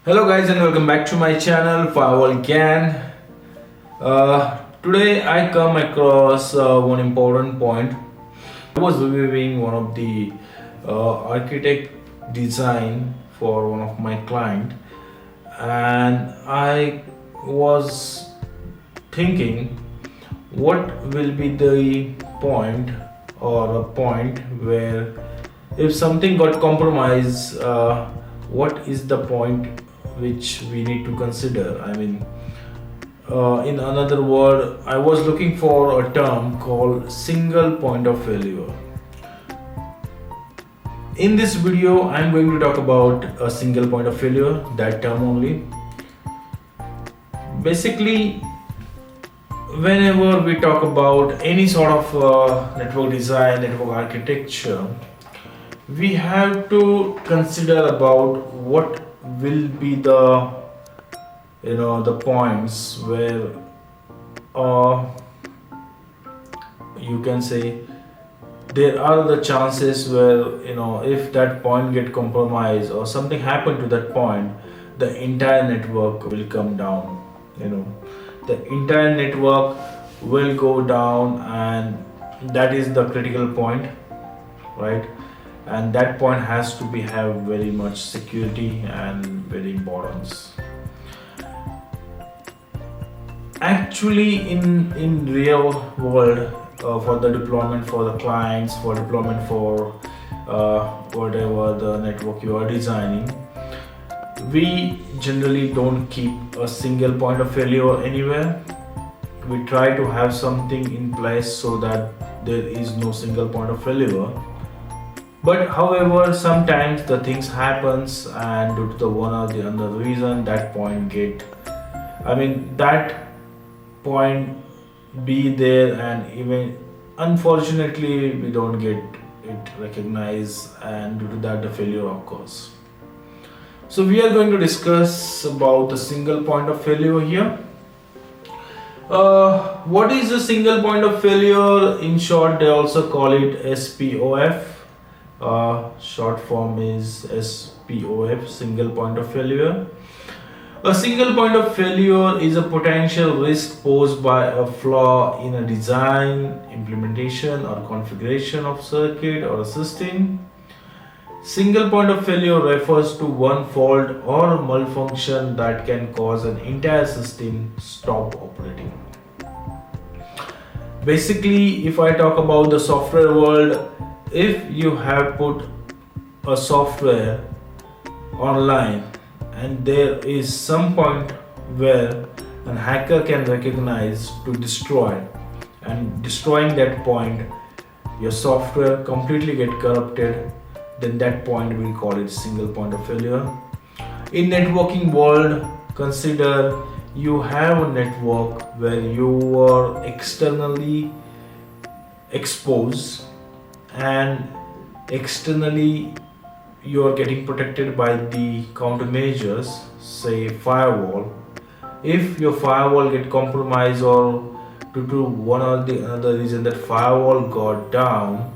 Hello guys and welcome back to my channel Firewall Can. Today I come across one important point. I was reviewing one of the architect design for one of my client, and I was thinking what will be the point or a point where if something got compromised, what is the point which we need to consider. In another word, I was looking for a term called single point of failure. In this video, I'm going to talk about a single point of failure, that term only. Basically, whenever we talk about any sort of network design, network architecture, we have to consider about what will be the points where you can say there are the chances where if that point get compromised or something happen to that point, the entire network will come down. The entire network will go down, and that is the critical point, right? And that point has to be have very much security and very importance. Actually, in real world, for the deployment for the clients, for deployment for whatever the network you are designing, we generally don't keep a single point of failure anywhere. We try to have something in place so that there is no single point of failure. But however, sometimes the things happens, and due to the one or the other reason, that point that point be there, and even unfortunately we don't get it recognized, and due to that the failure occurs. So we are going to discuss about the single point of failure here. What is a single point of failure? In short, they also call it SPOF. Short form is SPOF, single point of failure. A single point of failure is a potential risk posed by a flaw in a design, implementation, or configuration of circuit or a system. Single point of failure refers to one fault or malfunction that can cause an entire system stop operating. Basically, if I talk about the software world, if you have put a software online and there is some point where a hacker can recognize to destroy, and destroying that point your software completely get corrupted, then that point we call it single point of failure. In networking world, consider you have a network where you are externally exposed, and externally you are getting protected by the countermeasures, say firewall. If your firewall get compromised, or due to one or the other reason that firewall got down,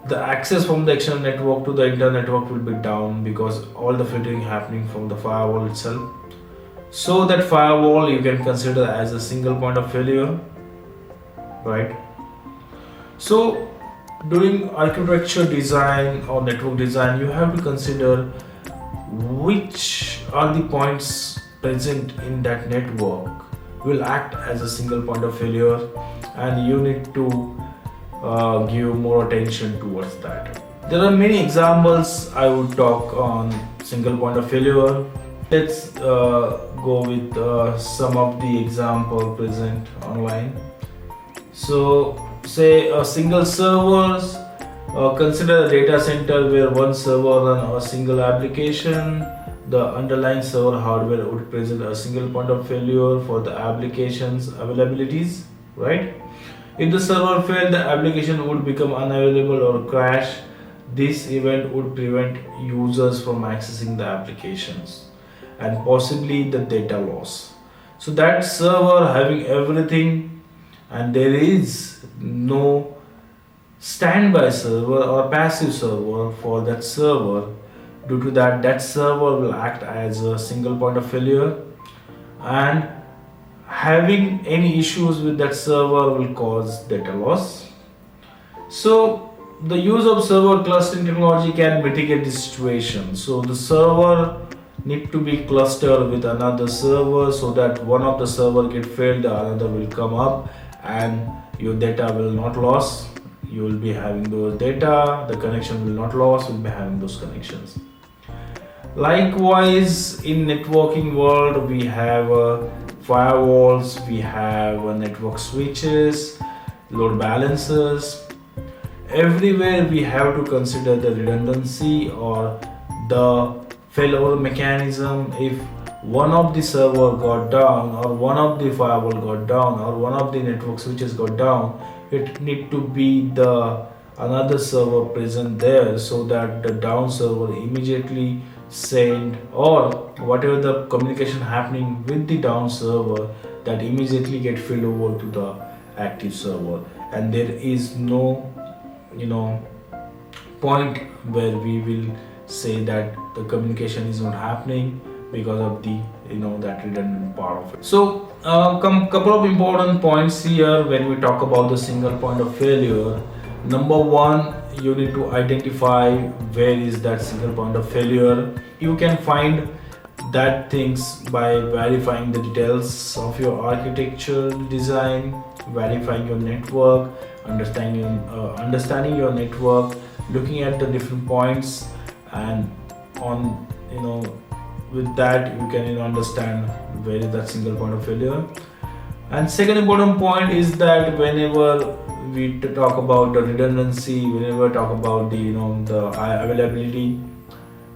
the access from the external network to the internal network will be down, because all the filtering happening from the firewall itself. So that firewall you can consider as a single point of failure, right? So during architecture design or network design, you have to consider which are the points present in that network will act as a single point of failure, and you need to give more attention towards that. There are many examples I would talk on single point of failure. Let's go with some of the example present online. So say a single servers, consider a data center where one server run a single application. The underlying server hardware would present a single point of failure for the application's availabilities, right? If the server failed, the application would become unavailable or crash. This event would prevent users from accessing the applications and possibly the data loss. So that server having everything, and there is no standby server or passive server for that server, Due to that, that server will act as a single point of failure, and having any issues with that server will cause data loss. So the use of server clustering technology can mitigate this situation. So the server need to be clustered with another server, so that one of the server get failed, the other will come up, and your data will not loss. You will be having those data, the connection will not loss, will be having those connections. Likewise, in networking world, we have firewalls, we have network switches, load balancers. Everywhere we have to consider the redundancy or the failover mechanism. If one of the server got down, or one of the firewall got down, or one of the network switches got down, it need to be the another server present there, so that the down server immediately send, or whatever the communication happening with the down server, that immediately get filled over to the active server, and there is no point where we will say that the communication is not happening because of the that redundant part of it. So couple of important points here when we talk about the single point of failure. Number one, you need to identify where is that single point of failure. You can find that things by verifying the details of your architecture design, verifying your network, understanding your network, looking at the different points, and on with that you can understand where is that single point of failure. And second important point is that whenever we talk about the redundancy, whenever we talk about the the availability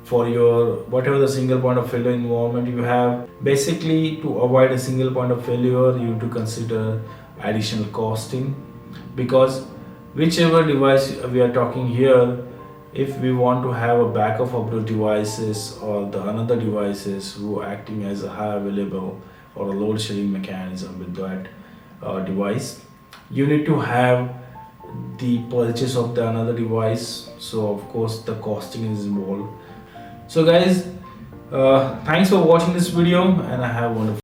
for your whatever the single point of failure environment you have, basically to avoid a single point of failure you need to consider additional costing, because whichever device we are talking here, if we want to have a backup of those devices or the another devices who are acting as a high available or a load sharing mechanism with that device, you need to have the purchase of the another device. So of course the costing is involved. So guys, thanks for watching this video, and I have wonderful